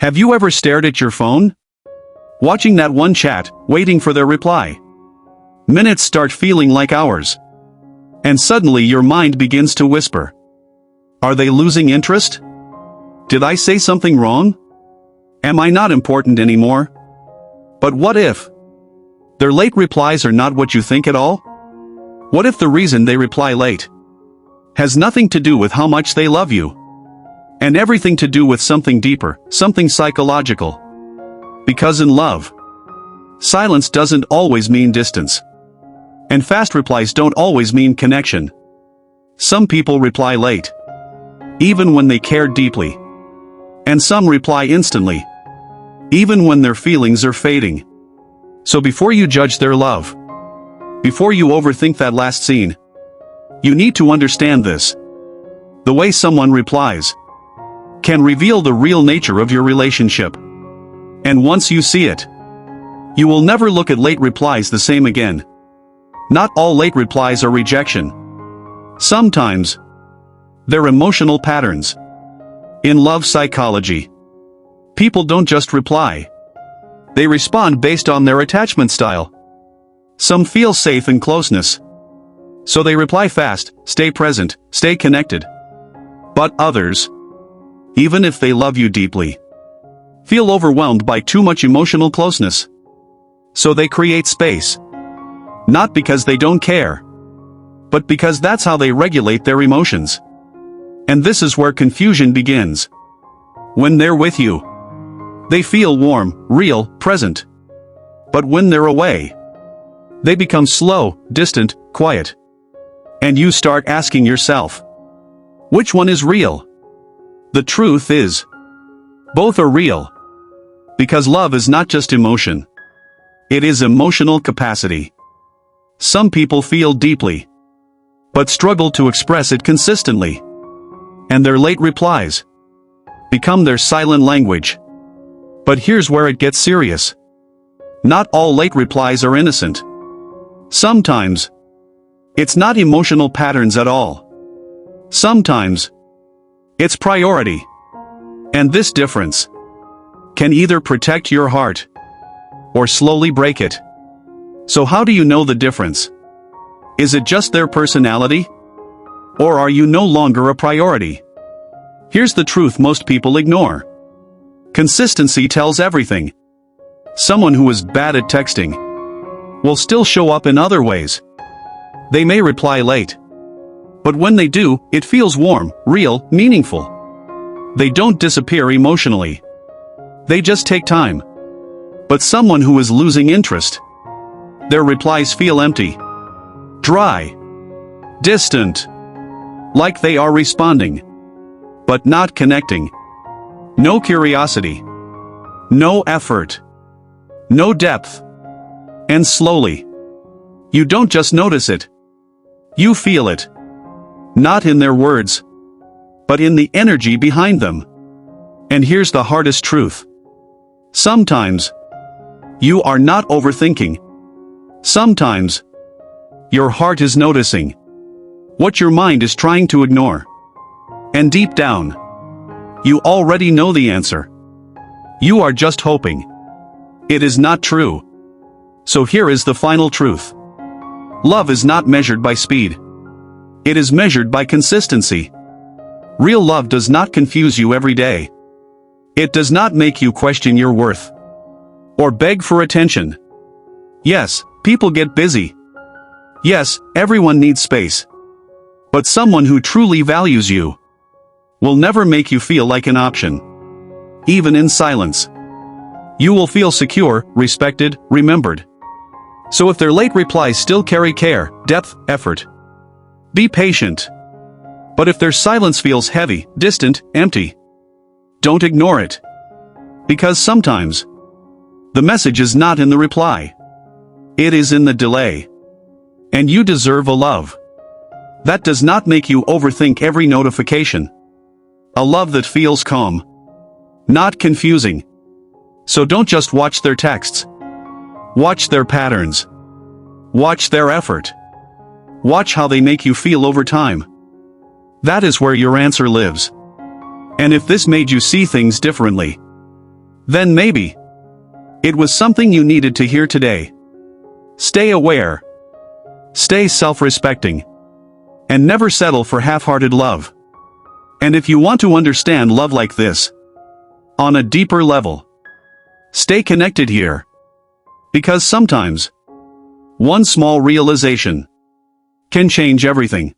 Have you ever stared at your phone? Watching that one chat, waiting for their reply. Minutes start feeling like hours. And suddenly your mind begins to whisper. Are they losing interest? Did I say something wrong? Am I not important anymore? But what if their late replies are not what you think at all? What if the reason they reply late has nothing to do with how much they love you, and everything to do with something deeper, something psychological? Because in love, silence doesn't always mean distance. And fast replies don't always mean connection. Some people reply late, even when they care deeply. And some reply instantly, even when their feelings are fading. So before you judge their love, before you overthink that last scene, you need to understand this. The way someone replies can reveal the real nature of your relationship. And once you see it, you will never look at late replies the same again. Not all late replies are rejection. Sometimes they're emotional patterns. In love psychology, people don't just reply. They respond based on their attachment style. Some feel safe in closeness, so they reply fast, stay present, stay connected. But others, even if they love you deeply, feel overwhelmed by too much emotional closeness. So they create space. Not because they don't care, but because that's how they regulate their emotions. And this is where confusion begins. When they're with you, they feel warm, real, present. But when they're away, they become slow, distant, quiet. And you start asking yourself, which one is real? The truth is, both are real. Because love is not just emotion. It is emotional capacity. Some people feel deeply, but struggle to express it consistently. And their late replies become their silent language. But here's where it gets serious. Not all late replies are innocent. Sometimes, it's not emotional patterns at all. Sometimes, it's priority. And this difference can either protect your heart or slowly break it. So how do you know the difference? Is it just their personality? Or are you no longer a priority? Here's the truth most people ignore. Consistency tells everything. Someone who is bad at texting will still show up in other ways. They may reply late, but when they do, it feels warm, real, meaningful. They don't disappear emotionally. They just take time. But someone who is losing interest, their replies feel empty, dry, distant, like they are responding, but not connecting. No curiosity, no effort, no depth. And slowly, you don't just notice it, you feel it. Not in their words, but in the energy behind them. And here's the hardest truth. Sometimes, you are not overthinking. Sometimes, your heart is noticing what your mind is trying to ignore. And deep down, you already know the answer. You are just hoping it is not true. So here is the final truth. Love is not measured by speed. It is measured by consistency. Real love does not confuse you every day. It does not make you question your worth or beg for attention. Yes, people get busy. Yes, everyone needs space. But someone who truly values you will never make you feel like an option. Even in silence, you will feel secure, respected, remembered. So if their late replies still carry care, depth, effort, be patient. But if their silence feels heavy, distant, empty, don't ignore it. Because sometimes, the message is not in the reply. It is in the delay. And you deserve a love that does not make you overthink every notification. A love that feels calm, not confusing. So don't just watch their texts. Watch their patterns. Watch their effort. Watch how they make you feel over time. That is where your answer lives. And if this made you see things differently, Then maybe it was something you needed to hear today. Stay aware. Stay self-respecting. And never settle for half-hearted love. And if you want to understand love like this, on a deeper level, stay connected here. Because sometimes, one small realization can change everything.